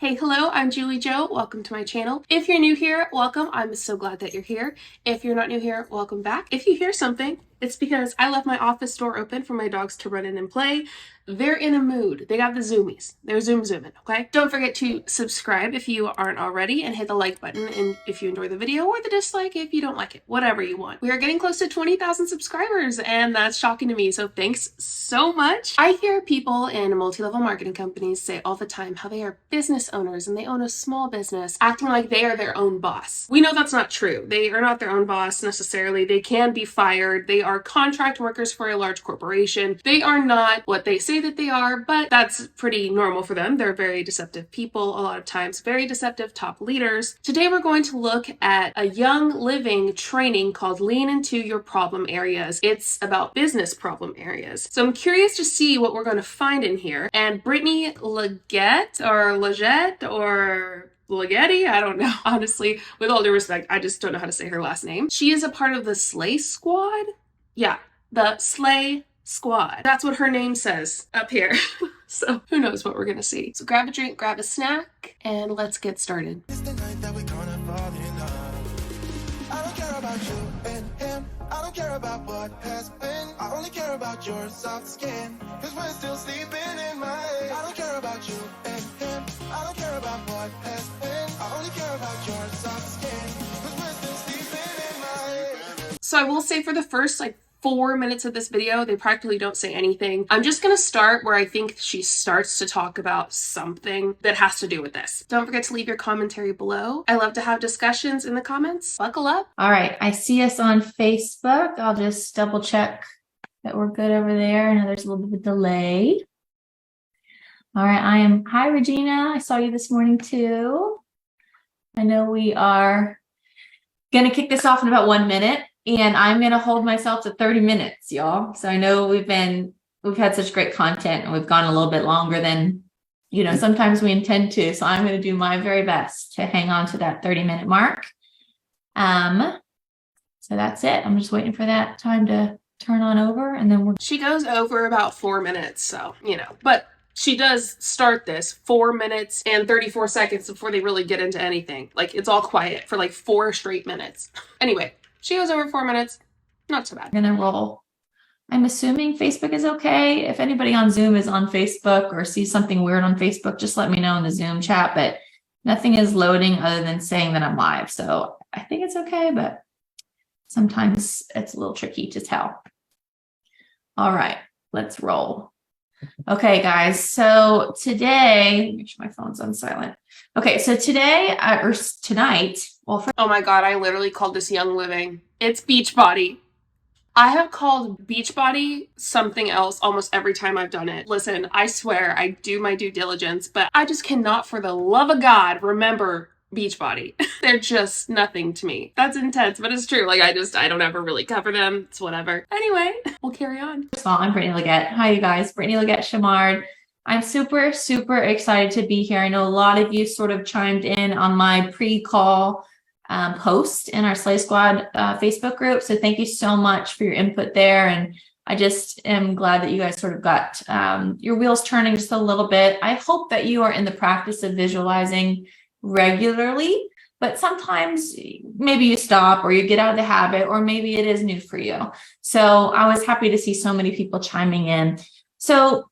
Hey, hello, I'm JulieJo. Welcome to my channel. If you're new here, welcome. I'm so glad that you're here. If you're not new here, welcome back. If you hear something, it's because I left my office door open for my dogs to run in and play. They're in a mood. They got the zoomies. They're zooming, okay? Don't forget to subscribe if you aren't already and hit the like button and if you enjoy the video, or the dislike if you don't like it, whatever you want. We are getting close to 20,000 subscribers and that's shocking to me, so thanks so much. I hear people in multi-level marketing companies say all the time how they are business owners and they own a small business, acting like they are their own boss. We know that's not true. They are not their own boss necessarily. They can be fired. They are contract workers for a large corporation. They are not what they say that they are, but that's pretty normal for them. They're very deceptive people, a lot of times very deceptive top leaders. Today we're going to look at a young living training called Lean Into Your Problem Areas. It's about business problem areas. So I'm curious to see what we're going to find in here. And Brittany Leggett or Leggetti, I don't know. Honestly, with all due respect, I just don't know how to say her last name. She is a part of the Slay Squad. Yeah, the Slay Squad. That's what her name says up here. So who knows what we're gonna see. So grab a drink, grab a snack, and let's get started. It's the night that we're gonna fall in love. I don't care about you and him. I don't care about what has been. I only care about your soft skin. Cause we're still sleeping in my head. I don't care about you and him. I don't care about what has been. I only care about your soft skin. Cause we're still sleeping in my head. So I will say for the first 4 minutes of this video, they practically don't say anything. I'm just gonna start where I think she starts to talk about something that has to do with this. Don't forget to leave your commentary below. I love to have discussions in the comments. Buckle up. All right, I see us on Facebook. I'll just double check that we're good over there. I know there's a little bit of a delay. All right, hi Regina, I saw you this morning too. I know we are gonna kick this off in about 1 minute. And I'm going to hold myself to 30 minutes, y'all. So I know we've had such great content and we've gone a little bit longer than, sometimes we intend to. So I'm going to do my very best to hang on to that 30-minute mark. So that's it. I'm just waiting for that time to turn on over and then She goes over about 4 minutes. So, but she does start this 4 minutes and 34 seconds before they really get into anything. It's all quiet for 4 straight minutes. Anyway. She goes over 4 minutes. Not so bad. I'm gonna roll. I'm assuming Facebook is okay. If anybody on Zoom is on Facebook or sees something weird on Facebook, just let me know in the Zoom chat. But nothing is loading other than saying that I'm live. So I think it's okay, but sometimes it's a little tricky to tell. All right, let's roll. Okay, guys. So today, make sure my phone's on silent. Okay, so today or tonight. Oh my God, I literally called this Young Living. It's Beachbody. I have called Beachbody something else almost every time I've done it. Listen, I swear I do my due diligence, but I just cannot for the love of God remember Beachbody. They're just nothing to me. That's intense, but it's true. I don't ever really cover them. It's whatever. Anyway, we'll carry on. First of all, I'm Brittany Leggett. Hi, you guys. Brittany Leggett Chamard. I'm super, super excited to be here. I know a lot of you sort of chimed in on my pre-call post in our Slay Squad Facebook group. So thank you so much for your input there. And I just am glad that you guys sort of got your wheels turning just a little bit. I hope that you are in the practice of visualizing regularly, but sometimes maybe you stop or you get out of the habit, or maybe it is new for you. So I was happy to see so many people chiming in. So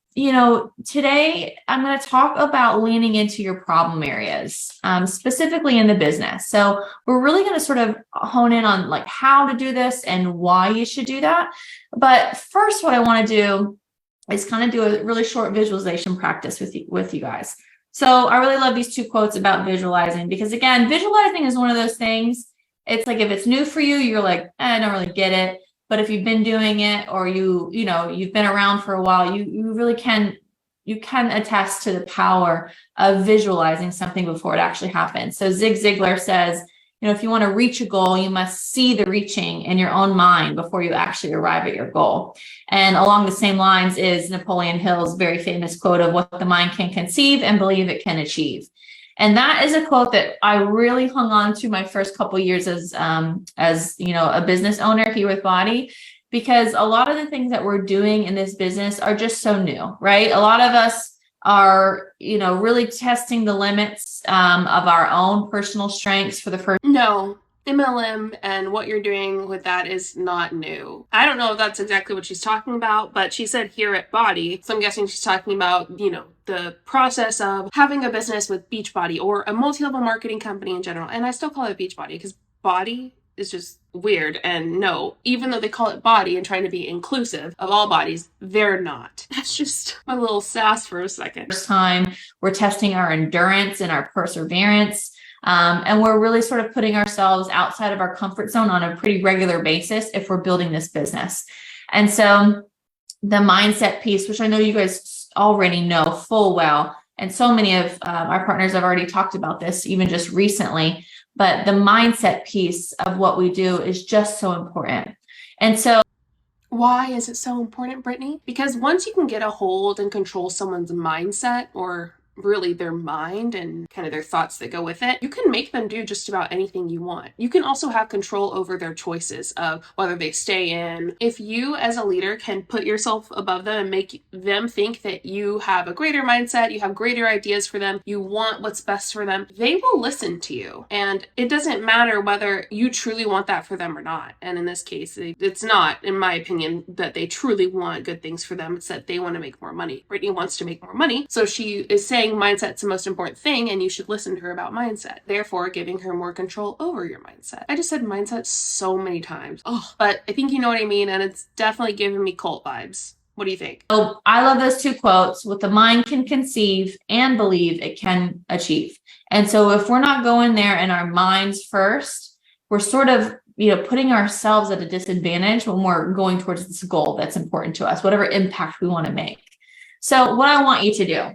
today I'm going to talk about leaning into your problem areas, specifically in the business. So we're really going to sort of hone in on how to do this and why you should do that. But first, what I want to do is kind of do a really short visualization practice with you guys. So I really love these 2 quotes about visualizing, because again, visualizing is one of those things. It's if it's new for you, you're I don't really get it. But if you've been doing it, or you've been around for a while, you really can attest to the power of visualizing something before it actually happens. So Zig Ziglar says, if you want to reach a goal, you must see the reaching in your own mind before you actually arrive at your goal. And along the same lines is Napoleon Hill's very famous quote of what the mind can conceive and believe it can achieve. And that is a quote that I really hung on to my first couple years as a business owner here with BODI, because a lot of the things that we're doing in this business are just so new, right? A lot of us are, really testing the limits of our own personal strengths for the first. No, MLM and what you're doing with that is not new. I don't know if that's exactly what she's talking about, but she said here at BODI, so I'm guessing she's talking about, the process of having a business with Beachbody or a multi-level marketing company in general. And I still call it Beachbody because body is just weird. And no, even though they call it BODI and trying to be inclusive of all bodies, they're not. That's just my little sass for a second. First time we're testing our endurance and our perseverance. And we're really sort of putting ourselves outside of our comfort zone on a pretty regular basis if we're building this business. And so the mindset piece, which I know you guys already know full well, and so many of our partners have already talked about this even just recently, but the mindset piece of what we do is just so important. And so why is it so important, Brittany? Because once you can get a hold and control someone's mindset, or really their mind and kind of their thoughts that go with it, you can make them do just about anything you want. You can also have control over their choices of whether they stay in. If you as a leader can put yourself above them and make them think that you have a greater mindset, you have greater ideas for them, you want what's best for them, they will listen to you. And it doesn't matter whether you truly want that for them or not. And in this case, it's not, in my opinion, that they truly want good things for them. It's that they want to make more money. Brittany wants to make more money. So she is saying mindset's the most important thing and you should listen to her about mindset, therefore giving her more control over your mindset. I just said mindset so many times. But I think you know what I mean, and it's definitely giving me cult vibes. What do you think? Oh, I love those two quotes. What the mind can conceive and believe it can achieve. And so if we're not going there in our minds first, we're sort of, putting ourselves at a disadvantage when we're going towards this goal that's important to us, whatever impact we want to make. So what I want you to do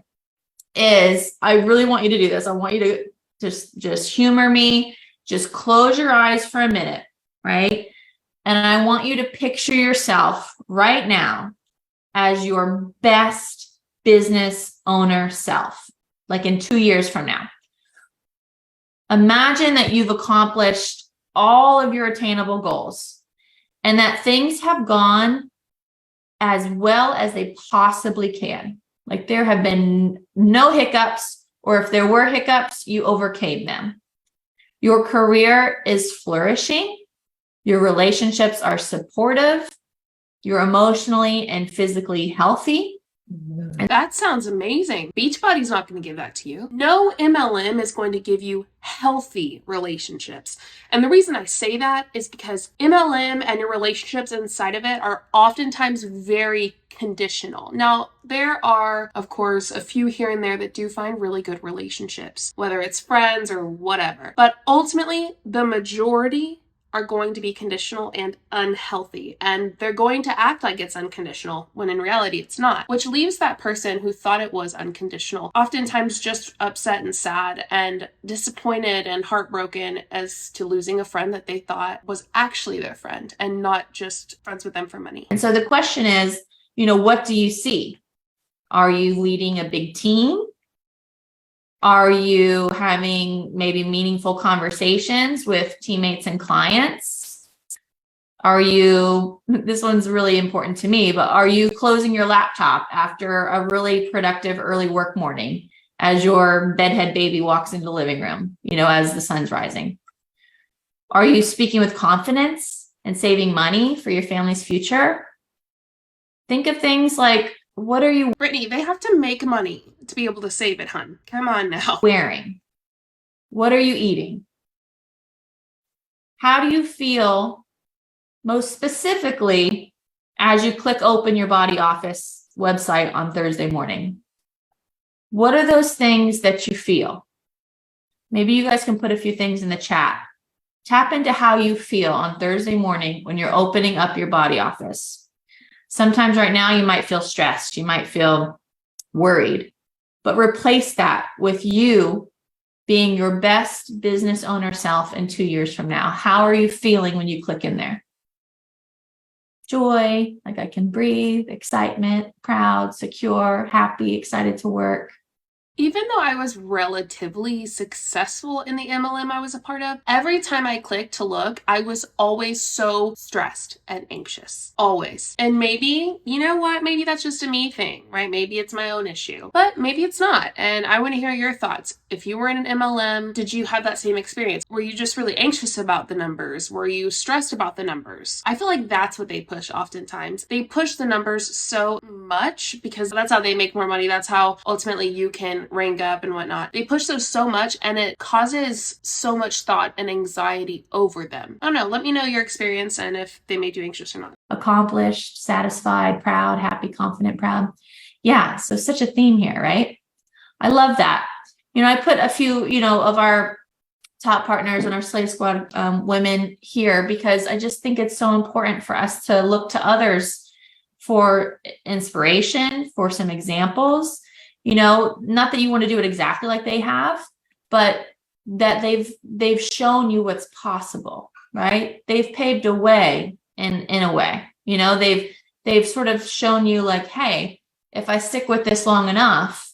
is, I really want you to do this. I want you to just humor me. Just close your eyes for a minute, right? And I want you to picture yourself right now as your best business owner self, like in 2 years from now. Imagine that you've accomplished all of your attainable goals and that things have gone as well as they possibly can. Like there have been no hiccups, or if there were hiccups, you overcame them. Your career is flourishing. Your relationships are supportive. You're emotionally and physically healthy. That sounds amazing. Beachbody's not going to give that to you. No MLM is going to give you healthy relationships. And the reason I say that is because MLM and your relationships inside of it are oftentimes very conditional. Now, there are, of course, a few here and there that do find really good relationships, whether it's friends or whatever. But ultimately, the majority are going to be conditional and unhealthy, and they're going to act like it's unconditional when in reality it's not, which leaves that person who thought it was unconditional oftentimes just upset and sad and disappointed and heartbroken as to losing a friend that they thought was actually their friend and not just friends with them for money. And so the question is, what do you see? Are you leading a big team? Are you having maybe meaningful conversations with teammates and clients? This one's really important to me, but are you closing your laptop after a really productive early work morning as your bedhead baby walks into the living room, as the sun's rising? Are you speaking with confidence and saving money for your family's future? Think of things like, what are you, Brittany, they have to make money to be able to save it, hun. Come on now. wearing? What are you eating? How do you feel most specifically as you click open your BODI office website on Thursday morning? What are those things that you feel? Maybe you guys can put a few things in the chat. Tap into how you feel on Thursday morning when you're opening up your BODI office. Sometimes right now you might feel stressed. You might feel worried, but replace that with you being your best business owner self in 2 years from now. How are you feeling when you click in there? Joy, like I can breathe, excitement, proud, secure, happy, excited to work. Even though I was relatively successful in the MLM I was a part of, every time I clicked to look, I was always so stressed and anxious. Always. And maybe, you know what? Maybe that's just a me thing, right? Maybe it's my own issue, but maybe it's not. And I want to hear your thoughts. If you were in an MLM, did you have that same experience? Were you just really anxious about the numbers? Were you stressed about the numbers? I feel like that's what they push oftentimes. They push the numbers so much because that's how they make more money. That's how ultimately you can rank up and whatnot. They push those so much and it causes so much thought and anxiety over them. I don't know. Let me know your experience and if they made you anxious or not. Accomplished, satisfied, proud, happy, confident, proud. Yeah. So such a theme here, right? I love that. I put a few, of our top partners and our Slave Squad women here because I just think it's so important for us to look to others for inspiration, for some examples. Not that you want to do it exactly like they have, but that they've shown you what's possible, right? They've paved a way in a way. They've sort of shown you like, hey, if I stick with this long enough,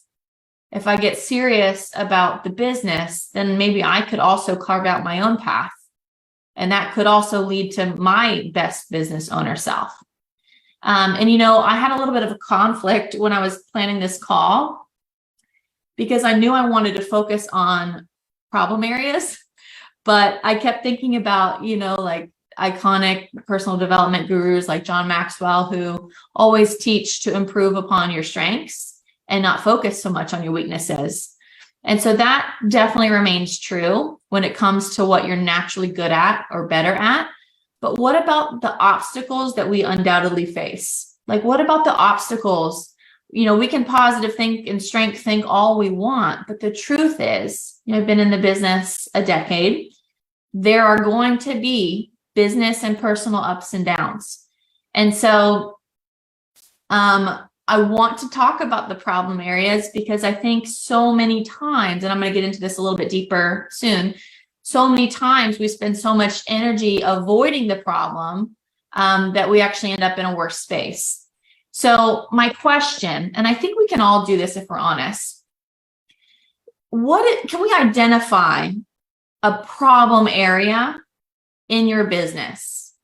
if I get serious about the business, then maybe I could also carve out my own path. And that could also lead to my best business owner self. I had a little bit of a conflict when I was planning this call because I knew I wanted to focus on problem areas, but I kept thinking about, like iconic personal development gurus like John Maxwell, who always teach to improve upon your strengths and not focus so much on your weaknesses. And so that definitely remains true when it comes to what you're naturally good at or better at. But what about the obstacles that we undoubtedly face? Like, what about the obstacles? We can positive think and strength think all we want, but the truth is, I've been in the business a decade. There are going to be business and personal ups and downs. And so, I want to talk about the problem areas because I think so many times, and I'm going to get into this a little bit deeper soon, so many times we spend so much energy avoiding the problem that we actually end up in a worse space. So my question, and I think we can all do this if we're honest, can we identify a problem area in your business?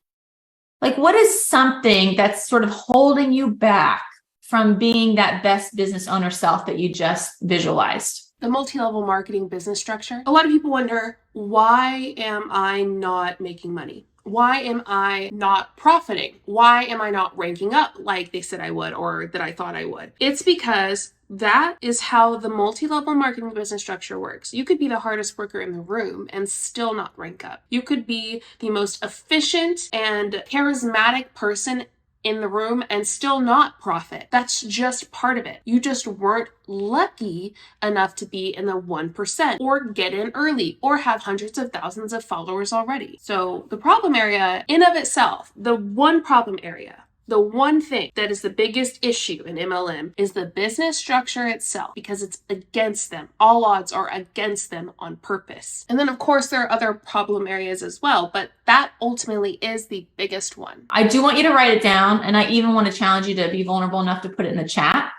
Like, what is something that's sort of holding you back from being that best business owner self that you just visualized? The multi-level marketing business structure. A lot of people wonder, why am I not making money? Why am I not profiting? Why am I not ranking up like they said I would or that I thought I would? It's because that is how the multi-level marketing business structure works. You could be the hardest worker in the room and still not rank up. You could be the most efficient and charismatic person in the room and still not profit. That's just part of it. You just weren't lucky enough to be in the 1% or get in early or have hundreds of thousands of followers already. So the problem area in of itself, the one problem area, the one thing that is the biggest issue in MLM is the business structure itself, because it's against them. All odds are against them on purpose. And then of course there are other problem areas as well, but that ultimately is the biggest one. I do want you to write it down, and I even want to challenge you to be vulnerable enough to put it in the chat.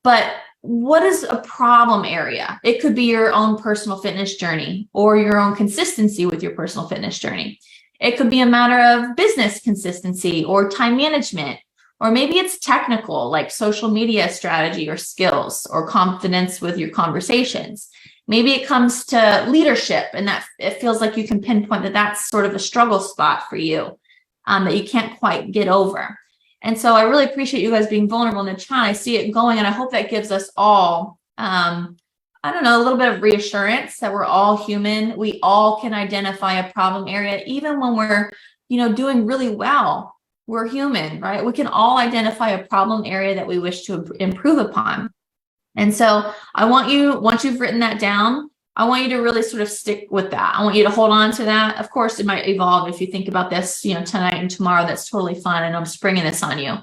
But what is a problem area? It could be your own personal fitness journey or your own consistency with your personal fitness journey. It could be a matter of business consistency or time management, or maybe it's technical, like social media strategy or skills or confidence with your conversations. Maybe it comes to leadership, and that it feels like you can pinpoint that that's sort of a struggle spot for you that you can't quite get over. And so I really appreciate you guys being vulnerable in the chat. I see it going, and I hope that gives us all a little bit of reassurance that we're all human. We all can identify a problem area, even when we're, doing really well. We're human, right? We can all identify a problem area that we wish to improve upon. And so I want you, once you've written that down, I want you to really sort of stick with that. I want you to hold on to that. Of course, it might evolve if you think about this, tonight and tomorrow. That's totally fine. And I'm springing this on you.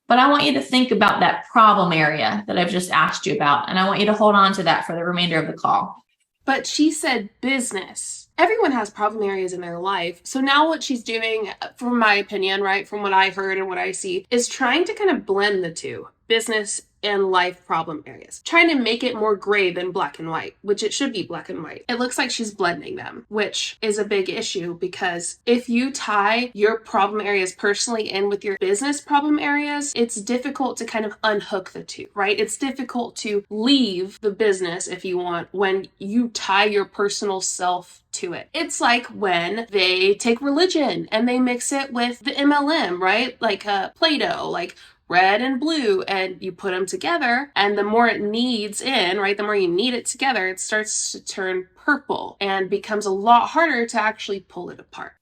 But I want you to think about that problem area that I've just asked you about. And I want you to hold on to that for the remainder of the call. But she said business. Everyone has problem areas in their life. So now what she's doing, from my opinion, right, from what I heard and what I see, is trying to kind of blend the two, business and life problem areas. Trying to make it more gray than black and white, which it should be black and white. It looks like she's blending them, which is a big issue because if you tie your problem areas personally in with your business problem areas, it's difficult to kind of unhook the two, right? It's difficult to leave the business, if you want, when you tie your personal self to it. It's like when they take religion and they mix it with the MLM, right? Like Play-Doh, like red and blue, and you put them together, and the more it kneads in, right, the more you knead it together, it starts to turn purple and becomes a lot harder to actually pull it apart.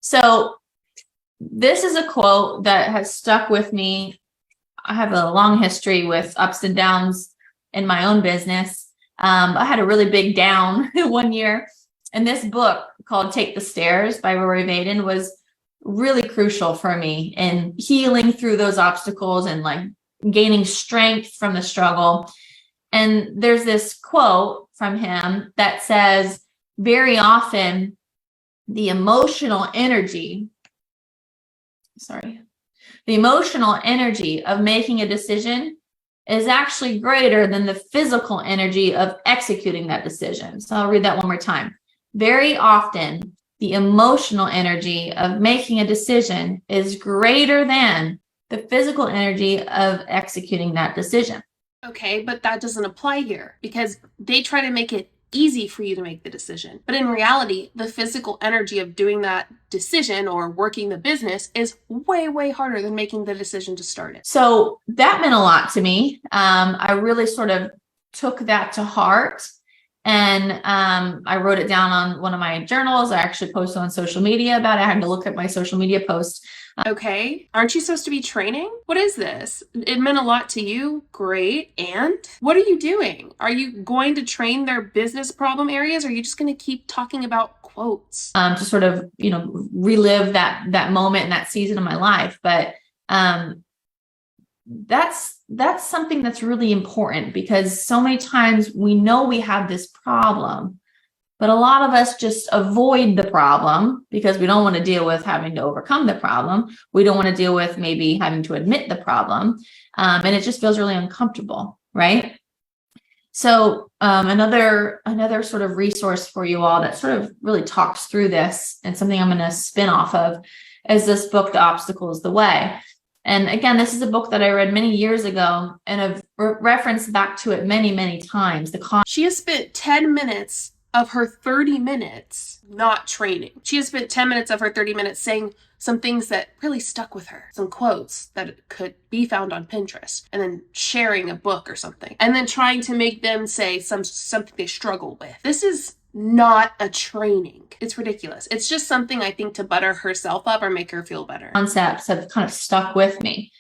So this is a quote that has stuck with me. I have a long history with ups and downs in my own business. I had a really big down one year, and this book called Take the Stairs by Rory Vaden was really crucial for me in healing through those obstacles and like gaining strength from the struggle. And there's this quote from him that says, very often the emotional energy of making a decision is actually greater than the physical energy of executing that decision. So I'll read that one more time. Very often, the emotional energy of making a decision is greater than the physical energy of executing that decision. Okay, but that doesn't apply here because they try to make it easy for you to make the decision. But in reality, the physical energy of doing that decision or working the business is way, way harder than making the decision to start it. So that meant a lot to me. I really sort of took that to heart. And I wrote it down on one of my journals. I actually posted on social media about it. I had to look at my social media posts. Okay, aren't you supposed to be training? What is this? It meant a lot to you. Great. And what are you doing? Are you going to train their business problem areas? Or are you just going to keep talking about quotes? To sort of, relive that moment and that season of my life. But that's something that's really important because so many times we know we have this problem, but a lot of us just avoid the problem because we don't want to deal with having to overcome the problem. We don't want to deal with maybe having to admit the problem. And it just feels really uncomfortable, right? So another sort of resource for you all that sort of really talks through this and something I'm going to spin off of is this book, The Obstacle is the Way. And again, this is a book that I read many years ago and I've referenced back to it many, many times. She has spent 10 minutes of her 30 minutes not training. She has spent 10 minutes of her 30 minutes saying some things that really stuck with her, some quotes that could be found on Pinterest, and then sharing a book or something, and then trying to make them say something they struggle with. This is not a training. It's ridiculous. It's just something I think to butter herself up or make her feel better. Concepts have kind of stuck with me.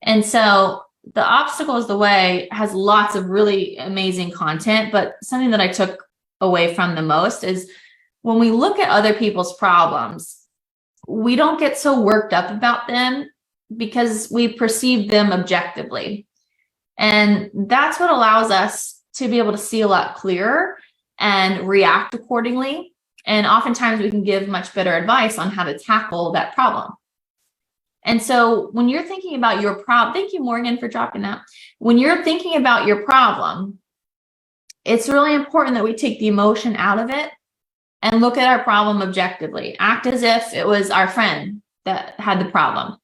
And so The Obstacle is the Way has lots of really amazing content, but something that I took away from the most is when we look at other people's problems, we don't get so worked up about them because we perceive them objectively. And that's what allows us to be able to see a lot clearer and react accordingly. And oftentimes we can give much better advice on how to tackle that problem. And so when you're thinking about your problem, thank you, Morgan, for dropping that. When you're thinking about your problem, it's really important that we take the emotion out of it and look at our problem objectively. Act as if it was our friend that had the problem.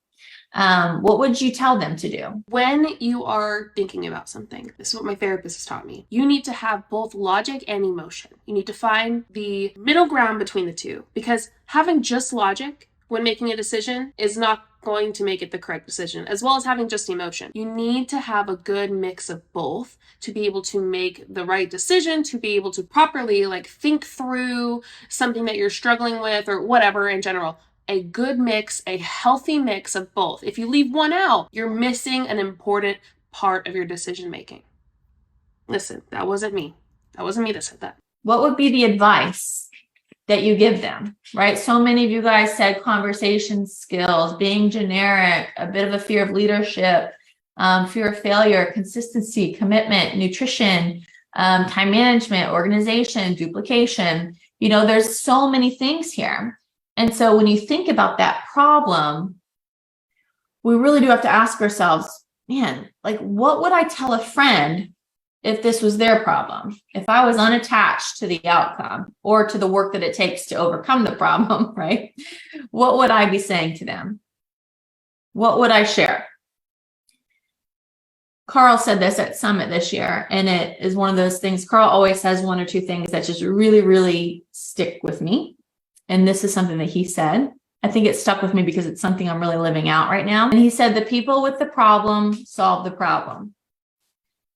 What would you tell them to do? When you are thinking about something, this is what my therapist has taught me. You need to have both logic and emotion. You need to find the middle ground between the two, because having just logic when making a decision is not going to make it the correct decision, as well as having just emotion. You need to have a good mix of both to be able to make the right decision, to be able to properly think through something that you're struggling with or whatever in general. A good mix, a healthy mix of both. If you leave one out, you're missing an important part of your decision making. Listen, that wasn't me. That wasn't me that said that. What would be the advice that you give them, right? So many of you guys said conversation skills, being generic, a bit of a fear of leadership, fear of failure, consistency, commitment, nutrition, time management, organization, duplication. There's so many things here. And so when you think about that problem, we really do have to ask ourselves, man, like, what would I tell a friend if this was their problem? If I was unattached to the outcome or to the work that it takes to overcome the problem, right? What would I be saying to them? What would I share? Carl said this at Summit this year, and it is one of those things. Carl always says one or two things that just really, really stick with me. And this is something that he said. I think it stuck with me because it's something I'm really living out right now. And he said, the people with the problem solve the problem.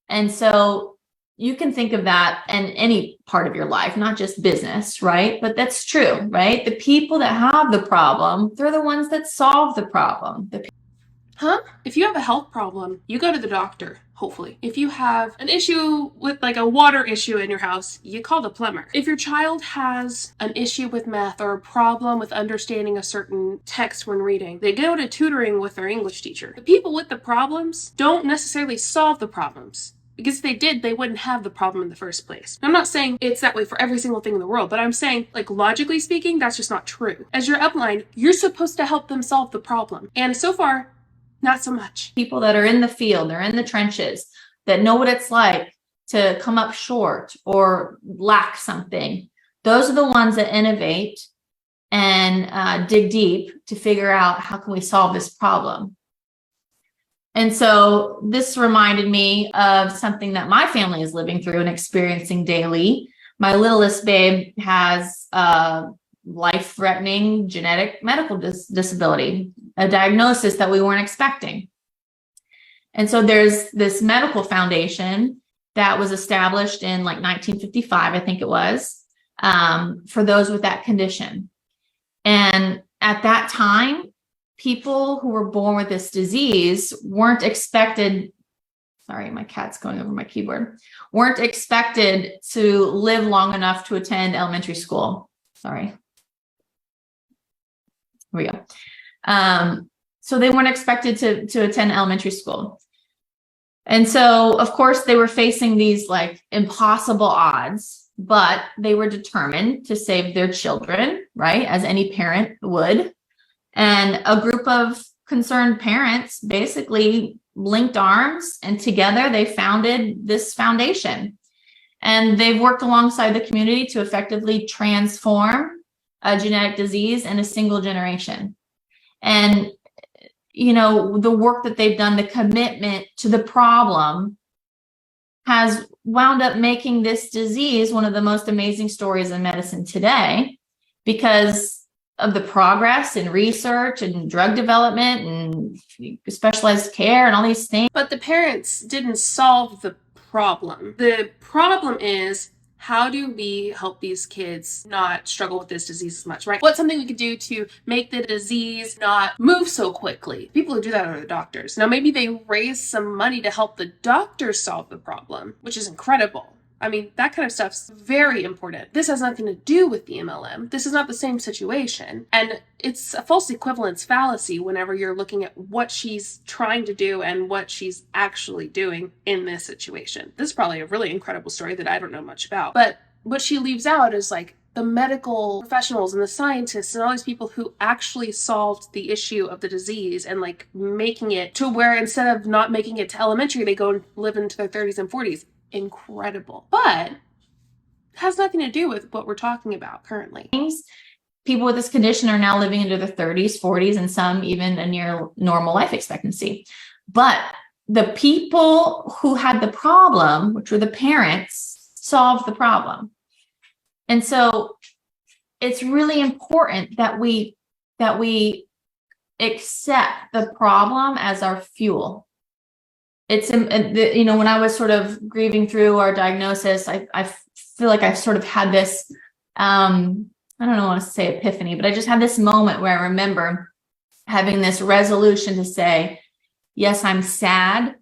And so you can think of that in any part of your life, not just business, right? But that's true, right? The people that have the problem, they're the ones that solve the problem. If you have a health problem, you go to the doctor, hopefully. If you have an issue with like a water issue in your house, you call the plumber. If your child has an issue with math or a problem with understanding a certain text when reading, they go to tutoring with their English teacher. The people with the problems don't necessarily solve the problems. Because if they did, they wouldn't have the problem in the first place. I'm not saying it's that way for every single thing in the world, but I'm saying, like, logically speaking, that's just not true. As your upline, you're supposed to help them solve the problem. And so far, not so much. People that are in the field, they're in the trenches, that know what it's like to come up short or lack something. Those are the ones that innovate and dig deep to figure out how can we solve this problem. And so this reminded me of something that my family is living through and experiencing daily. My littlest babe has a life-threatening genetic medical disability, a diagnosis that we weren't expecting. And so there's this medical foundation that was established in like 1955, I think it was, for those with that condition. And at that time, people who were born with this disease weren't expected, sorry, my cat's going over my keyboard, weren't expected to live long enough to attend elementary school. Sorry. Here we go. So they weren't expected to attend elementary school. And so, of course, they were facing these like impossible odds, but they were determined to save their children, right? As any parent would. And a group of concerned parents basically linked arms, and together they founded this foundation. And they've worked alongside the community to effectively transform a genetic disease in a single generation. And, you know, the work that they've done, the commitment to the problem has wound up making this disease one of the most amazing stories in medicine today, because of the progress in research and drug development and specialized care and all these things. But the parents didn't solve the problem. The problem is, how do we help these kids not struggle with this disease as much, right? What's something we could do to make the disease not move so quickly? People who do that are the doctors. Now, maybe they raise some money to help the doctors solve the problem, which is incredible. I mean, that kind of stuff's very important. This has nothing to do with the MLM. This is not the same situation. And it's a false equivalence fallacy whenever you're looking at what she's trying to do and what she's actually doing in this situation. This is probably a really incredible story that I don't know much about. But what she leaves out is like the medical professionals and the scientists and all these people who actually solved the issue of the disease and like making it to where instead of not making it to elementary, they go and live into their 30s and 40s. Incredible. But it has nothing to do with what we're talking about currently. People with this condition are now living into their 30s, 40s, and some even a near normal life expectancy. But the people who had the problem, which were the parents, solved the problem. And so it's really important that we accept the problem as our fuel. It's, you know, when I was sort of grieving through our diagnosis, I feel like I sort of had this, I don't know, I want to say epiphany, but I just had this moment where I remember having this resolution to say, yes, I'm sad,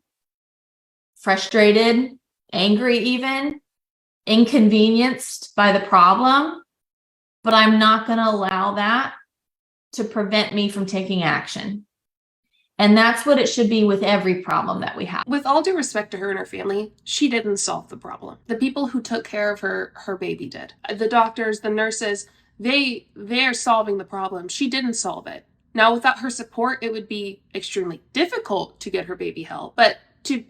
frustrated, angry even, inconvenienced by the problem, but I'm not going to allow that to prevent me from taking action. And that's what it should be with every problem that we have. With all due respect to her and her family, she didn't solve the problem. The people who took care of her baby did. The doctors, the nurses, they're solving the problem. She didn't solve it. Now, without her support, it would be extremely difficult to get her baby help. But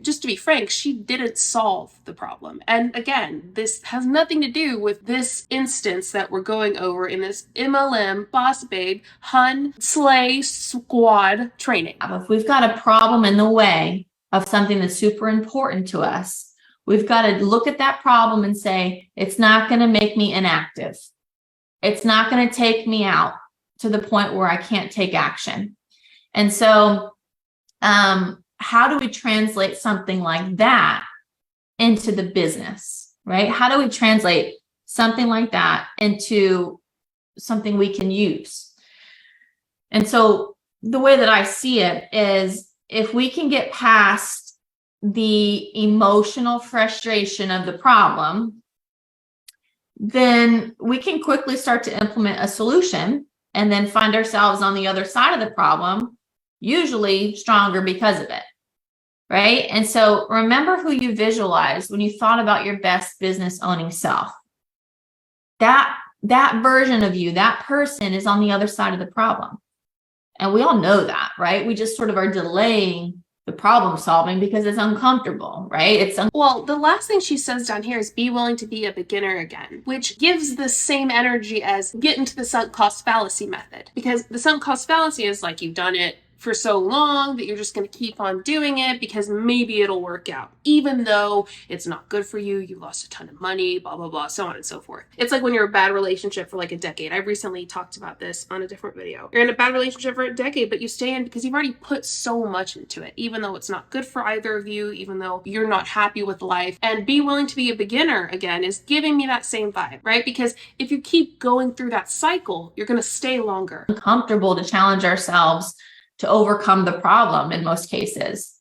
just to be frank, she didn't solve the problem. And again, this has nothing to do with this instance that we're going over in this MLM Boss Babe Hun Slay Squad training. If we've got a problem in the way of something that's super important to us, we've got to look at that problem and say, it's not going to make me inactive. It's not going to take me out to the point where I can't take action. And so, how do we translate something like that into the business, right? How do we translate something like that into something we can use? And so the way that I see it is, if we can get past the emotional frustration of the problem, then we can quickly start to implement a solution and then find ourselves on the other side of the problem, usually stronger because of it, right? And so remember who you visualized when you thought about your best business owning self. That version of you, that person is on the other side of the problem. And we all know that, right? We just sort of are delaying the problem solving because it's uncomfortable, right? Well, the last thing she says down here is be willing to be a beginner again, which gives the same energy as get into the sunk cost fallacy method. Because the sunk cost fallacy is like you've done it for so long that you're just going to keep on doing it because maybe it'll work out, even though it's not good for you. You lost a ton of money, blah, blah, blah, so on and so forth. It's like when you're in a bad relationship for like a decade. I recently talked about this on a different video. You're in a bad relationship for a decade, but you stay in because you've already put so much into it, even though it's not good for either of you, even though you're not happy with life. And be willing to be a beginner again is giving me that same vibe, right? Because if you keep going through that cycle, you're going to stay longer. Uncomfortable to challenge ourselves to overcome the problem in most cases.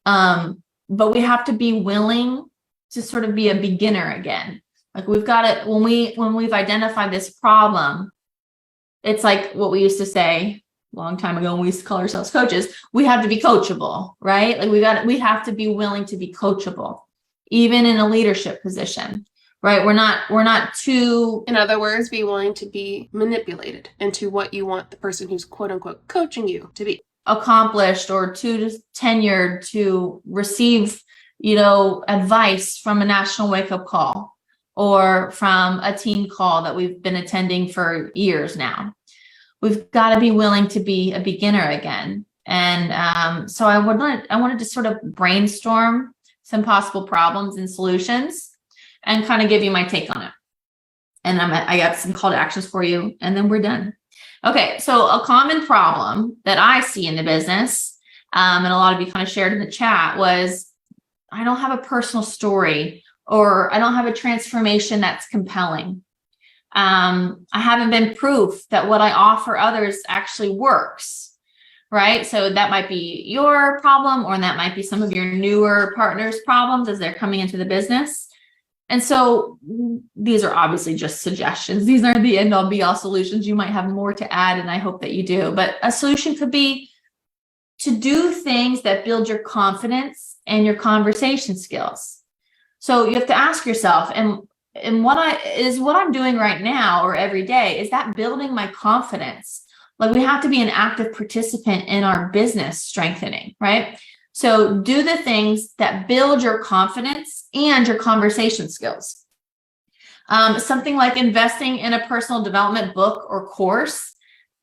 But we have to be willing to sort of be a beginner again. Like we've got to, when we've identified this problem, it's like what we used to say a long time ago when we used to call ourselves coaches, we have to be coachable, right? Like we have to be willing to be coachable, even in a leadership position. Right? We're not too, in other words, be willing to be manipulated into what you want the person who's quote unquote coaching you to be. Accomplished or too tenured to receive, advice from a national wake-up call or from a team call that we've been attending for years now. We've got to be willing to be a beginner again. And so I wanted to sort of brainstorm some possible problems and solutions and kind of give you my take on it. And I got some call to actions for you, and then we're done. Okay, so a common problem that I see in the business, and a lot of you kind of shared in the chat, was I don't have a personal story, or I don't have a transformation that's compelling. I haven't been proof that what I offer others actually works, right? So that might be your problem, or that might be some of your newer partners' problems as they're coming into the business. And so these are obviously just suggestions. These aren't the end all be all solutions. You might have more to add, and I hope that you do. But a solution could be to do things that build your confidence and your conversation skills. So you have to ask yourself, and what I'm doing right now or every day, is that building my confidence? Like we have to be an active participant in our business strengthening, right? So do the things that build your confidence and your conversation skills. Something like investing in a personal development book or course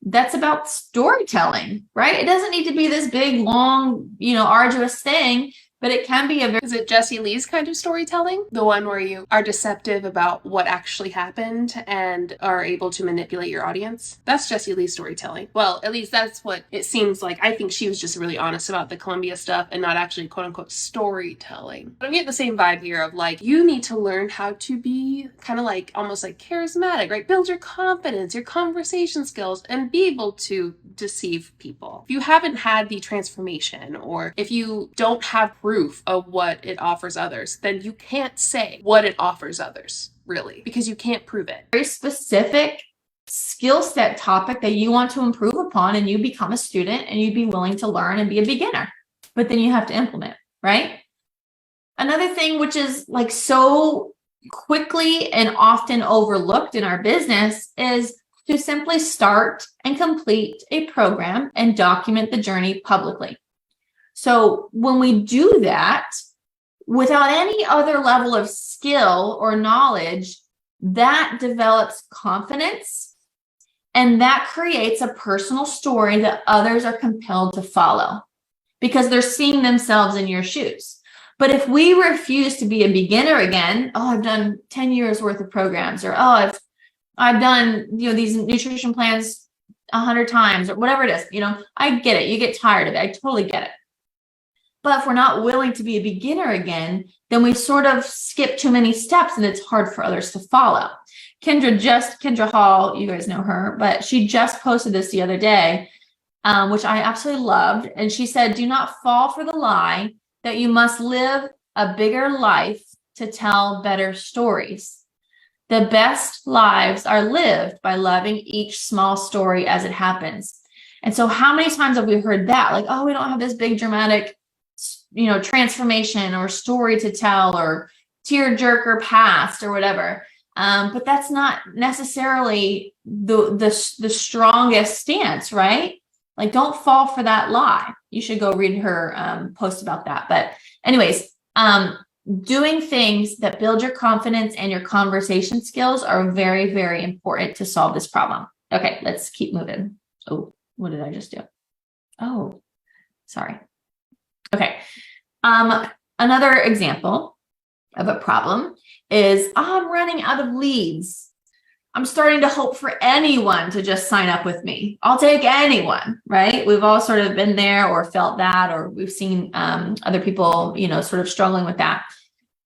that's about storytelling, right? It doesn't need to be this big, long, arduous thing, but it can be Is it Jessie Lee's kind of storytelling? The one where you are deceptive about what actually happened and are able to manipulate your audience? That's Jessie Lee's storytelling. Well, at least that's what it seems like. I think she was just really honest about the Columbia stuff and not actually quote unquote storytelling. But I'm getting the same vibe here of like, you need to learn how to be kind of like almost like charismatic, right? Build your confidence, your conversation skills, and be able to deceive people. If you haven't had the transformation, or if you don't have proof of what it offers others, then you can't say what it offers others, really, because you can't prove it. Very specific skill set topic that you want to improve upon, and you become a student and you'd be willing to learn and be a beginner, but then you have to implement, right? Another thing which is like so quickly and often overlooked in our business is to simply start and complete a program and document the journey publicly. So when we do that, without any other level of skill or knowledge, that develops confidence, and that creates a personal story that others are compelled to follow because they're seeing themselves in your shoes. But if we refuse to be a beginner again, oh, I've done 10 years worth of programs, or oh, I've done, these nutrition plans 100 times, or whatever it is, I get it. You get tired of it. I totally get it. But if we're not willing to be a beginner again, then we sort of skip too many steps and it's hard for others to follow. Kendra Hall, you guys know her, but she just posted this the other day, which I absolutely loved. And she said, do not fall for the lie that you must live a bigger life to tell better stories. The best lives are lived by loving each small story as it happens. And so how many times have we heard that? Like, oh, we don't have this big dramatic transformation or story to tell, or tearjerker past or whatever. But that's not necessarily the strongest stance, right? Like, don't fall for that lie. You should go read her post about that. But anyways, doing things that build your confidence and your conversation skills are very, very important to solve this problem. Okay, let's keep moving. Oh, what did I just do? Oh, sorry. Okay. Another example of a problem is, I'm running out of leads. I'm starting to hope for anyone to just sign up with me. I'll take anyone, right? We've all sort of been there or felt that, or we've seen other people, sort of struggling with that.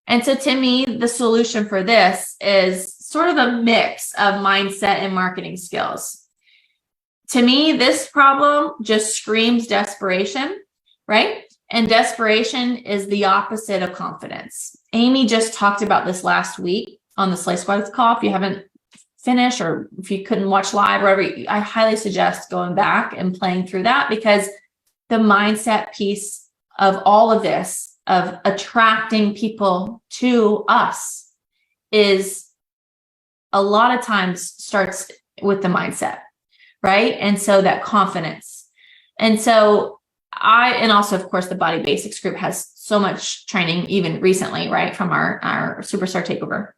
And so to me, the solution for this is sort of a mix of mindset and marketing skills. To me, this problem just screams desperation, right? And desperation is the opposite of confidence. Amy just talked about this last week on the Slice Squad call. If you haven't finished, or if you couldn't watch live or whatever, I highly suggest going back and playing through that, because the mindset piece of all of this, of attracting people to us, is a lot of times starts with the mindset, right? And so that confidence. And so and also, of course, the Body Basics group has so much training, even recently, right, from our Superstar Takeover.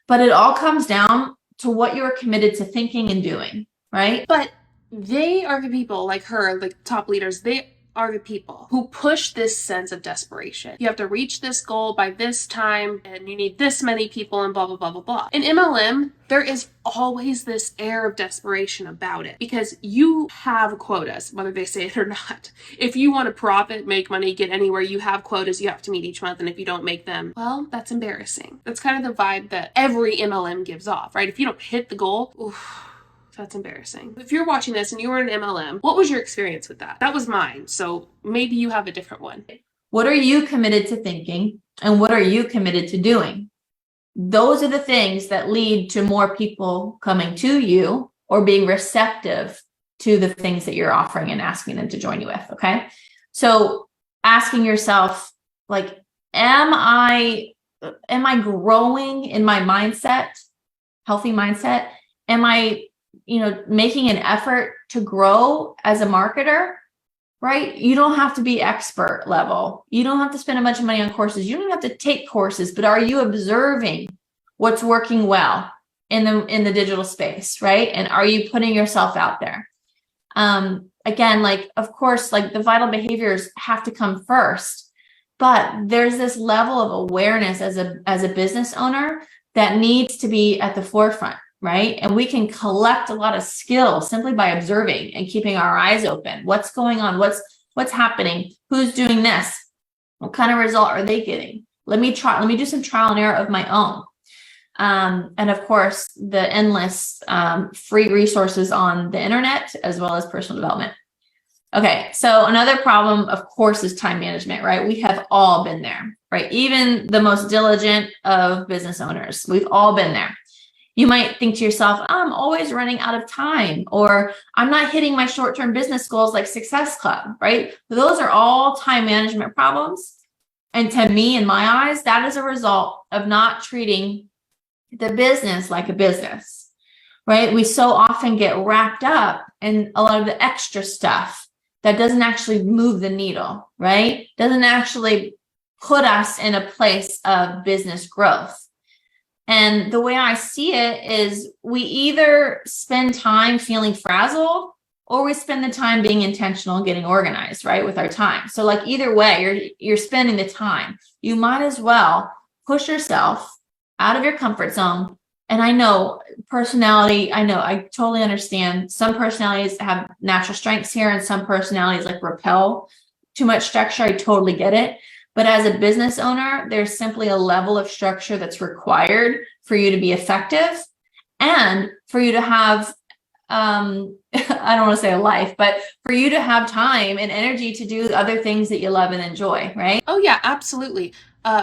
But it all comes down to what you are committed to thinking and doing, right? But they are the people, like her, like top leaders, they are the people who push this sense of desperation. You have to reach this goal by this time, and you need this many people, and blah, blah, blah, blah, blah. In MLM, there is always this air of desperation about it, because you have quotas, whether they say it or not. If you want to profit, make money, get anywhere, you have quotas you have to meet each month, and if you don't make them, well, that's embarrassing. That's kind of the vibe that every MLM gives off, right? If you don't hit the goal, oof, that's embarrassing. If you're watching this and you were in MLM, what was your experience with that? That was mine. So maybe you have a different one. What are you committed to thinking, and what are you committed to doing? Those are the things that lead to more people coming to you or being receptive to the things that you're offering and asking them to join you with. Okay. So asking yourself, like, am I growing in my mindset, healthy mindset? Am I making an effort to grow as a marketer, right? You don't have to be expert level. You don't have to spend a bunch of money on courses. You don't have to take courses, but are you observing what's working well in the digital space, right? And are you putting yourself out there? Again, like, of course, like, the vital behaviors have to come first, but there's this level of awareness as a business owner that needs to be at the forefront. Right? And we can collect a lot of skills simply by observing and keeping our eyes open. What's going on? What's happening? Who's doing this? What kind of result are they getting? Let me do some trial and error of my own. And of course, the endless free resources on the internet, as well as personal development. Okay. So another problem, of course, is time management, right? We have all been there, right? Even the most diligent of business owners, we've all been there. You might think to yourself, I'm always running out of time, or I'm not hitting my short-term business goals like Success Club, right? Those are all time management problems. And to me, in my eyes, that is a result of not treating the business like a business, right? We so often get wrapped up in a lot of the extra stuff that doesn't actually move the needle, right? Doesn't actually put us in a place of business growth. And the way I see it is we either spend time feeling frazzled or we spend the time being intentional and getting organized, right, with our time. So like either way, you're spending the time. You might as well push yourself out of your comfort zone. And I know I totally understand. Some personalities have natural strengths here and some personalities like repel too much structure. I totally get it. But as a business owner, there's simply a level of structure that's required for you to be effective and for you to have, I don't want to say a life, but for you to have time and energy to do other things that you love and enjoy, right? Oh yeah, absolutely.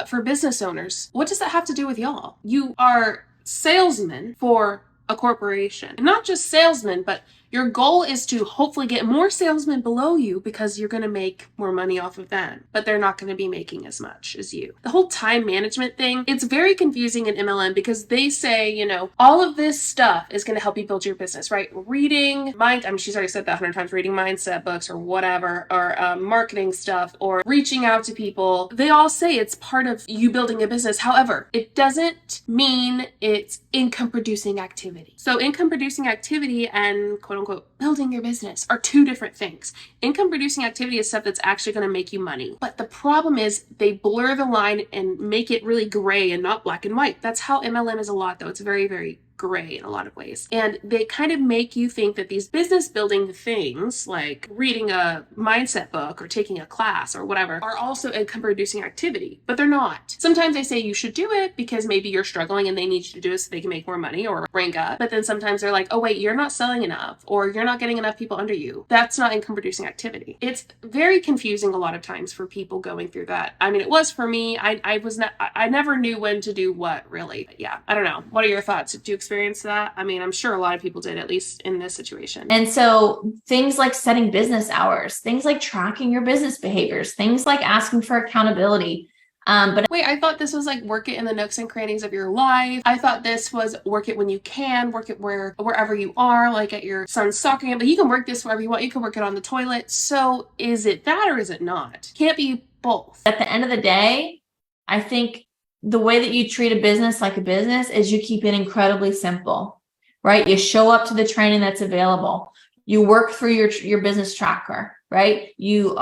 For business owners, what does that have to do with y'all? You are salesmen for a corporation. And not just salesmen, but your goal is to hopefully get more salesmen below you because you're going to make more money off of them, but they're not going to be making as much as you. The whole time management thing, it's very confusing in MLM because they say, you know, all of this stuff is going to help you build your business, right? She's already said that 100 times, reading mindset books or whatever, or marketing stuff or reaching out to people. They all say it's part of you building a business. However, it doesn't mean it's income producing activity. So income producing activity and quote unquote building your business are two different things. Income producing activity is stuff that's actually going to make you money. But the problem is they blur the line and make it really gray and not black and white. That's how MLM is a lot though. It's very, very gray in a lot of ways. And they kind of make you think that these business building things like reading a mindset book or taking a class or whatever are also income producing activity, but they're not. Sometimes they say you should do it because maybe you're struggling and they need you to do it so they can make more money or rank up. But then sometimes they're like, oh wait, you're not selling enough or you're not getting enough people under you. That's not income producing activity. It's very confusing a lot of times for people going through that. I mean, it was for me. I never knew when to do what really. But yeah, I don't know. What are your thoughts? Do you experience that? I mean, I'm sure a lot of people did, at least in this situation. And so things like setting business hours, things like tracking your business behaviors, things like asking for accountability. But wait, I thought this was like work it in the nooks and crannies of your life. I thought this was work it when you can, work it wherever you are, like at your son's soccer game. But you can work this wherever you want. You can work it on the toilet. So is it that or is it not? Can't be both. At the end of the day, I think the way that you treat a business like a business is you keep it incredibly simple, right? You show up to the training that's available. You work through your business tracker, right? You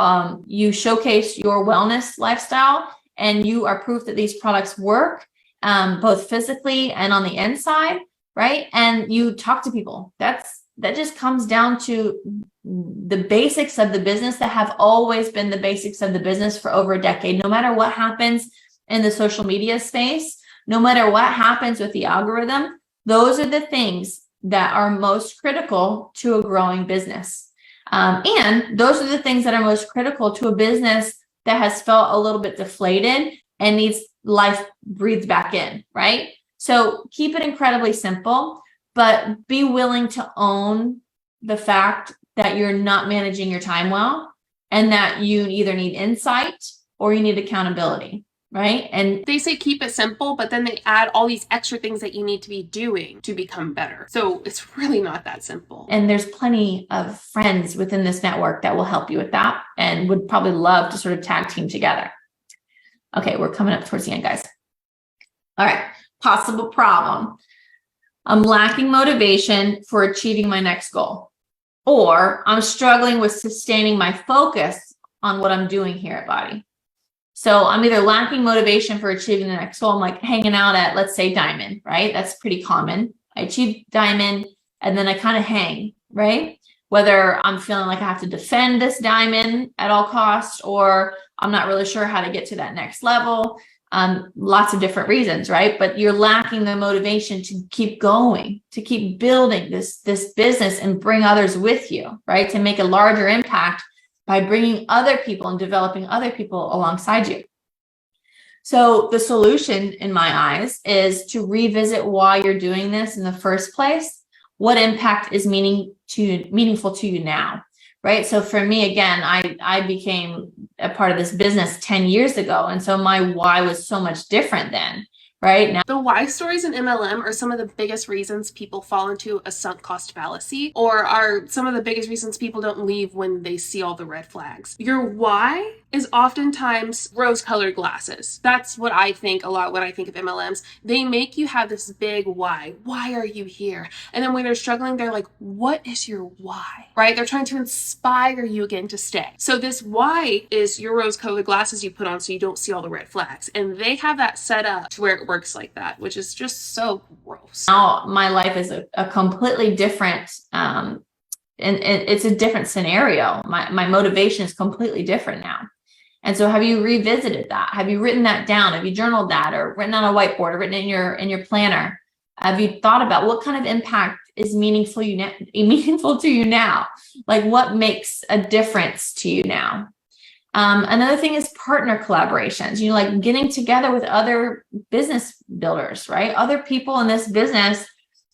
showcase your wellness lifestyle and you are proof that these products work, both physically and on the inside, right? And you talk to people. That just comes down to the basics of the business that have always been the basics of the business for over a decade. No matter what happens in the social media space, no matter what happens with the algorithm, those are the things that are most critical to a growing business. And those are the things that are most critical to a business that has felt a little bit deflated and needs life breathed back in, right? So keep it incredibly simple, but be willing to own the fact that you're not managing your time well and that you either need insight or you need accountability. Right. And they say keep it simple, but then they add all these extra things that you need to be doing to become better. So it's really not that simple. And there's plenty of friends within this network that will help you with that and would probably love to sort of tag team together. Okay, we're coming up towards the end, guys. All right. Possible problem. I'm lacking motivation for achieving my next goal, or I'm struggling with sustaining my focus on what I'm doing here at BODI. So I'm either lacking motivation for achieving the next goal. I'm like hanging out at, let's say, Diamond, right? That's pretty common. I achieve Diamond and then I kind of hang, right? Whether I'm feeling like I have to defend this Diamond at all costs, or I'm not really sure how to get to that next level. Lots of different reasons, right? But you're lacking the motivation to keep going, to keep building this business and bring others with you, right? To make a larger impact by bringing other people and developing other people alongside you. So the solution in my eyes is to revisit why you're doing this in the first place. What impact is meaningful to you now, right? So for me, again, I became a part of this business 10 years ago. And so my why was so much different then, right? Now, the why stories in MLM are some of the biggest reasons people fall into a sunk cost fallacy, or are some of the biggest reasons people don't leave when they see all the red flags. Your why is oftentimes rose-colored glasses. That's what I think a lot when I think of MLMs. They make you have this big why. Why are you here? And then when they're struggling, they're like, what is your why? Right? They're trying to inspire you again to stay. So this why is your rose-colored glasses you put on so you don't see all the red flags. And they have that set up to where it works like that, which is just so gross. now my life is a completely different, and it's a different scenario. My motivation is completely different now. And so have you revisited that? Have you written that down? Have you journaled that, or written on a whiteboard, or written in your planner? Have you thought about what kind of impact is meaningful to you now? Like, what makes a difference to you now? Another thing is partner collaborations, like getting together with other business builders, right? Other people in this business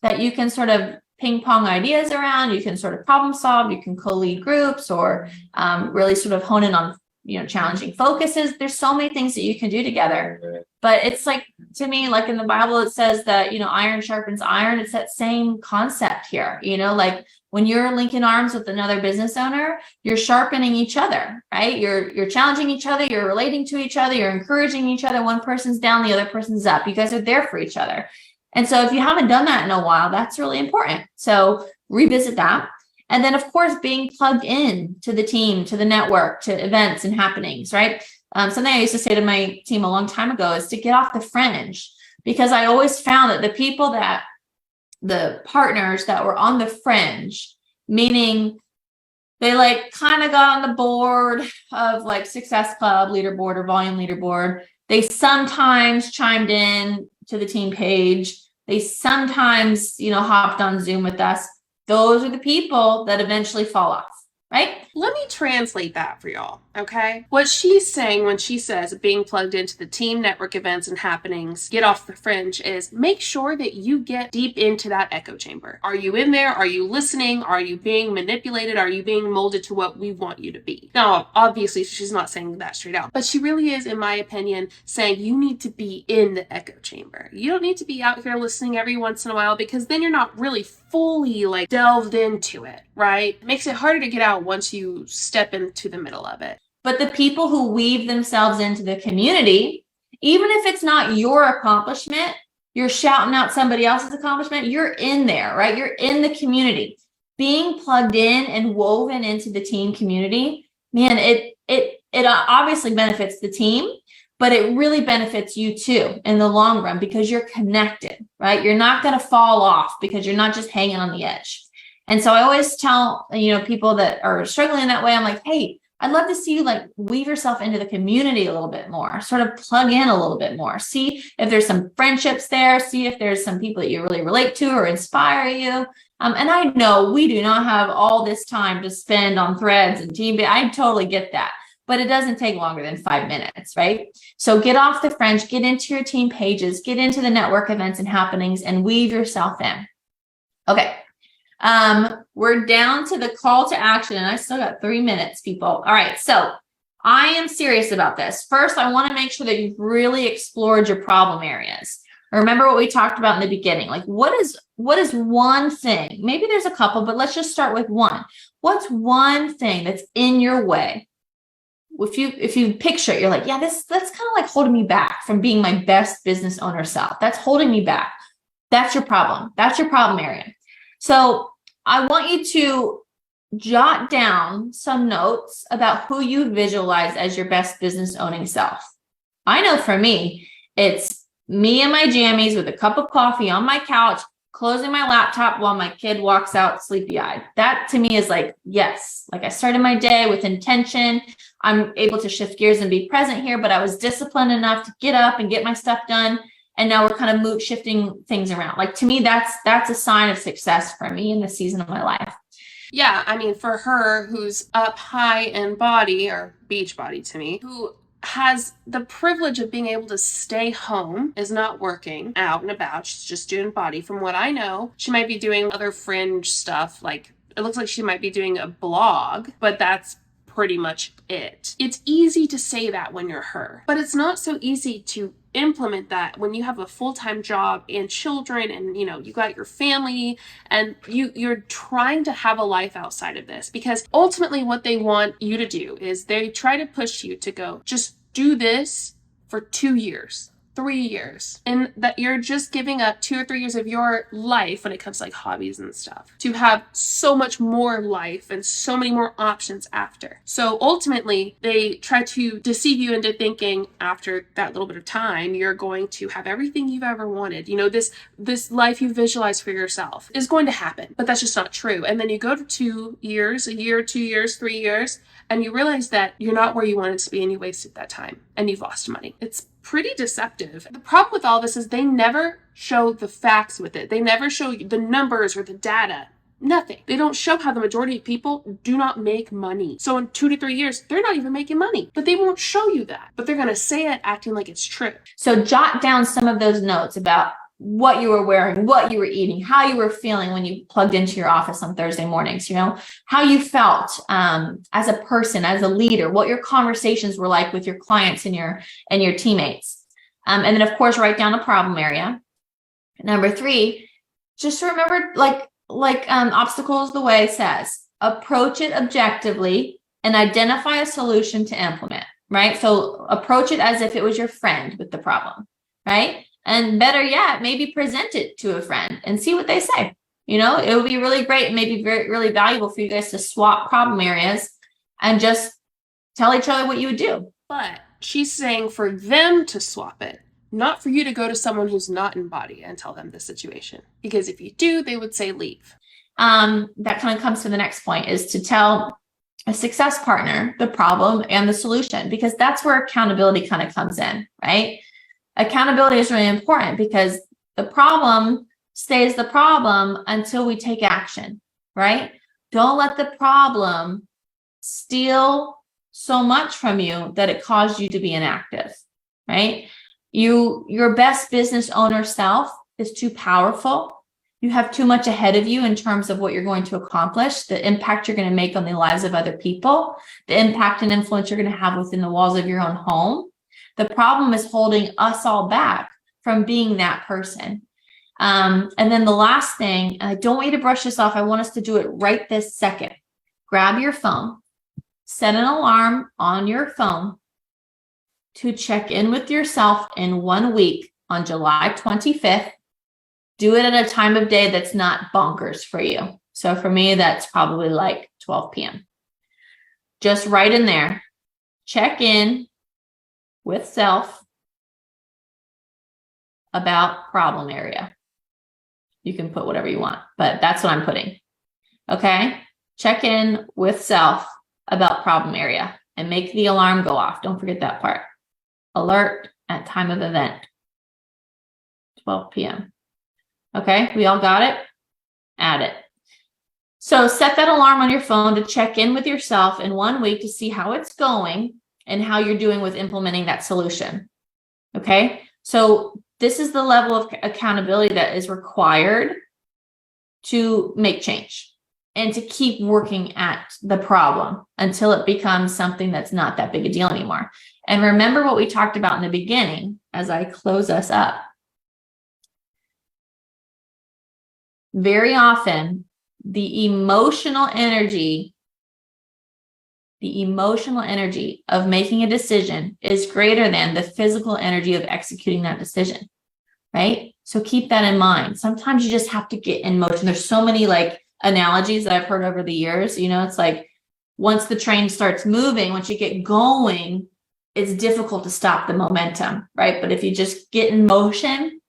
that you can sort of ping pong ideas around, you can sort of problem solve, you can co-lead groups, or really sort of hone in on, challenging focuses. There's so many things that you can do together. But it's like, to me, like in the Bible, it says that, iron sharpens iron. It's that same concept here, like when you're linking arms with another business owner, you're sharpening each other, right? You're challenging each other, you're relating to each other, you're encouraging each other. One person's down, the other person's up. You guys are there for each other. And so if you haven't done that in a while, that's really important. So revisit that. And then, of course, being plugged in to the team, to the network, to events and happenings, right? Something I used to say to my team a long time ago is to get off the fringe, because I always found that the partners that were on the fringe, meaning they like kind of got on the board of like Success Club leaderboard or volume leaderboard. They sometimes chimed in to the team page. They sometimes, hopped on Zoom with us. Those are the people that eventually fall off, right? Let me translate that for y'all, okay? What she's saying when she says being plugged into the team network events and happenings, get off the fringe, is make sure that you get deep into that echo chamber. Are you in there? Are you listening? Are you being manipulated? Are you being molded to what we want you to be? Now, obviously, she's not saying that straight out, but she really is, in my opinion, saying you need to be in the echo chamber. You don't need to be out here listening every once in a while, because then you're not really fully like delved into it, right? It makes it harder to get out once you step into the middle of it. But the people who weave themselves into the community, even if it's not your accomplishment, you're shouting out somebody else's accomplishment, you're in there, right? You're in the community. Being plugged in and woven into the team community, man, it obviously benefits the team, but it really benefits you too in the long run, because you're connected, right? You're not going to fall off because you're not just hanging on the edge. And so I always tell, people that are struggling in that way, I'm like, hey, I'd love to see you like weave yourself into the community a little bit more, sort of plug in a little bit more. See if there's some friendships there. See if there's some people that you really relate to or inspire you. And I know we do not have all this time to spend on threads and team. I totally get that. But it doesn't take longer than 5 minutes, right? So get off the fringe, get into your team pages, get into the network events and happenings, and weave yourself in. Okay. We're down to the call to action, and I still got 3 minutes, people. All right. So I am serious about this. First, I want to make sure that you've really explored your problem areas. Remember what we talked about in the beginning. Like, what is one thing? Maybe there's a couple, but let's just start with one. What's one thing that's in your way? If you picture it, you're like, yeah, that's kind of like holding me back from being my best business owner self. That's holding me back. That's your problem. That's your problem area. So I want you to jot down some notes about who you visualize as your best business owning self. I know for me, it's me in my jammies with a cup of coffee on my couch, closing my laptop while my kid walks out sleepy-eyed. That to me is like, yes, like I started my day with intention. I'm able to shift gears and be present here, but I was disciplined enough to get up and get my stuff done. And now we're kind of shifting things around. Like, to me, that's a sign of success for me in this season of my life. Yeah, I mean, for her, who's up high in BODI, or Beachbody to me, who has the privilege of being able to stay home, is not working out and about, she's just doing BODI. From what I know, she might be doing other fringe stuff, like it looks like she might be doing a blog, but that's pretty much it. It's easy to say that when you're her, but it's not so easy to implement that when you have a full-time job and children and you got your family and you're trying to have a life outside of this, because ultimately what they want you to do is they try to push you to go just do this for 2 years, 3 years, and that you're just giving up 2 or 3 years of your life when it comes to like hobbies and stuff to have so much more life and so many more options after. So ultimately they try to deceive you into thinking after that little bit of time you're going to have everything you've ever wanted. This life you visualize for yourself is going to happen, but that's just not true. And then you go to 2 years, a year, 2 years, 3 years, and you realize that you're not where you wanted to be and you wasted that time and you've lost money. It's pretty deceptive. The problem with all this is they never show the facts with it. They never show you the numbers or the data. Nothing. They don't show how the majority of people do not make money. So in 2 to 3 years, they're not even making money, but they won't show you that. But they're going to say it acting like it's true. So jot down some of those notes about what you were wearing, what you were eating, how you were feeling when you plugged into your office on Thursday mornings, how you felt as a person, as a leader, what your conversations were like with your clients and your teammates. And then of course, write down a problem area. Number 3, just remember like Obstacles the Way says, approach it objectively and identify a solution to implement, right? So approach it as if it was your friend with the problem, right? And better yet, maybe present it to a friend and see what they say. It would be really great and maybe really valuable for you guys to swap problem areas and just tell each other what you would do. But she's saying for them to swap it, not for you to go to someone who's not in BODI and tell them the situation. Because if you do, they would say leave. That kind of comes to the next point, is to tell a success partner the problem and the solution, because that's where accountability kind of comes in, right? Accountability is really important because the problem stays the problem until we take action, right? Don't let the problem steal so much from you that it caused you to be inactive, right? Your best business owner self is too powerful. You have too much ahead of you in terms of what you're going to accomplish, the impact you're going to make on the lives of other people, the impact and influence you're going to have within the walls of your own home. The problem is holding us all back from being that person. And then the last thing, and I don't want you to brush this off, I want us to do it right this second. Grab your phone, set an alarm on your phone to check in with yourself in 1 week on July 25th. Do it at a time of day that's not bonkers for you. So for me, that's probably like 12 p.m. Just right in there, check in with self about problem area. You can put whatever you want, but that's what I'm putting. Okay. Check in with self about problem area and make the alarm go off. Don't forget that part. Alert at time of event, 12 p.m. Okay. We all got it? Add it. So set that alarm on your phone to check in with yourself in 1 week to see how it's going and how you're doing with implementing that solution. Okay. So this is the level of accountability that is required to make change and to keep working at the problem until it becomes something that's not that big a deal anymore. And remember what we talked about in the beginning as I close us up. Very often, the emotional energy of making a decision is greater than the physical energy of executing that decision, right? So keep that in mind. Sometimes you just have to get in motion. There's so many like analogies that I've heard over the years. It's like once the train starts moving, once you get going, it's difficult to stop the momentum, right? But if you just get in motion,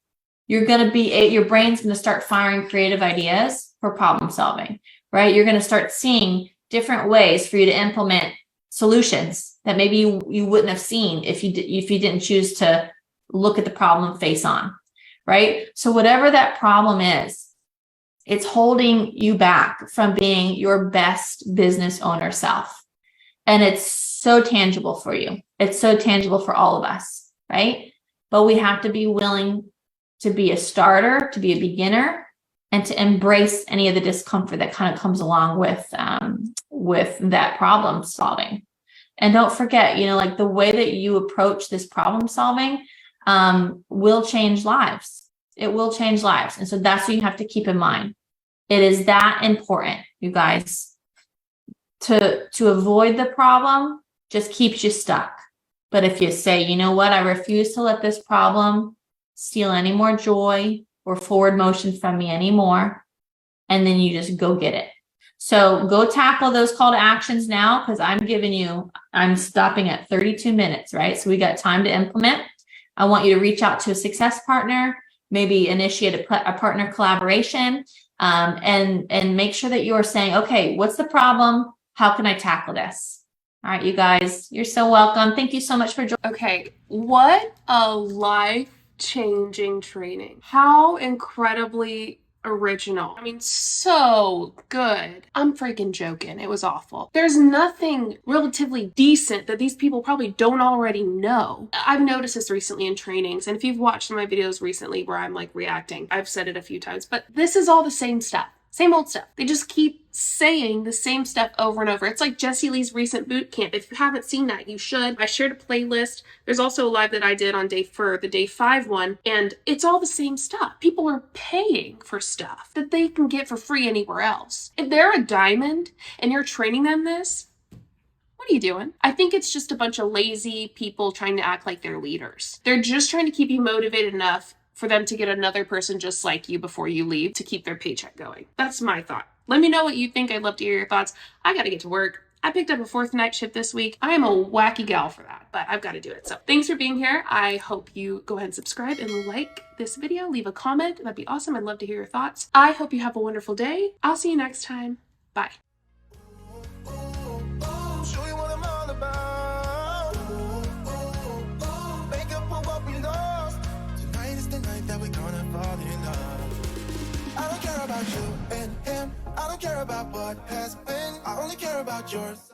your brain's going to start firing creative ideas for problem solving, right? You're going to start seeing different ways for you to implement solutions that maybe you wouldn't have seen if you didn't choose to look at the problem face on, right? So whatever that problem is, it's holding you back from being your best business owner self. And it's so tangible for you. It's so tangible for all of us, right? But we have to be willing to be a starter, to be a beginner, and to embrace any of the discomfort that kind of comes along with that problem solving. And don't forget, like the way that you approach this problem solving, will change lives. It will change lives. And so that's what you have to keep in mind. It is that important, you guys. To avoid the problem just keeps you stuck. But if you say, you know what, I refuse to let this problem steal any more joy or forward motion from me anymore, and then you just go get it. So go tackle those call to actions now, because I'm stopping at 32 minutes, right? So we got time to implement. I want you to reach out to a success partner, maybe initiate a partner collaboration, and make sure that you're saying, okay, what's the problem? How can I tackle this? All right, you guys, you're so welcome. Thank you so much for joining. Okay, what a life-changing training. How incredibly original. I mean, so good. I'm freaking joking. It was awful. There's nothing relatively decent that these people probably don't already know. I've noticed this recently in trainings, and if you've watched some of my videos recently where I'm like reacting, I've said it a few times, but this is all the same stuff. Same old stuff. They just keep saying the same stuff over and over. It's like Jessie Lee's recent boot camp. If you haven't seen that, you should. I shared a playlist. There's also a live that I did on the day 5 one, and it's all the same stuff. People are paying for stuff that they can get for free anywhere else. If they're a diamond and you're training them this, what are you doing? I think it's just a bunch of lazy people trying to act like they're leaders. They're just trying to keep you motivated enough for them to get another person just like you before you leave to keep their paycheck going. That's my thought. Let me know what you think. I'd love to hear your thoughts. I got to get to work. I picked up a 4th night shift this week. I am a wacky gal for that, but I've got to do it. So thanks for being here. I hope you go ahead and subscribe and like this video. Leave a comment. That'd be awesome. I'd love to hear your thoughts. I hope you have a wonderful day. I'll see you next time. Bye. Show you what I'm all about. Make up for what we lost. Tonight is the night that we're gonna fall in love. I don't care about you and him. I don't care about what has been. I only care about yours.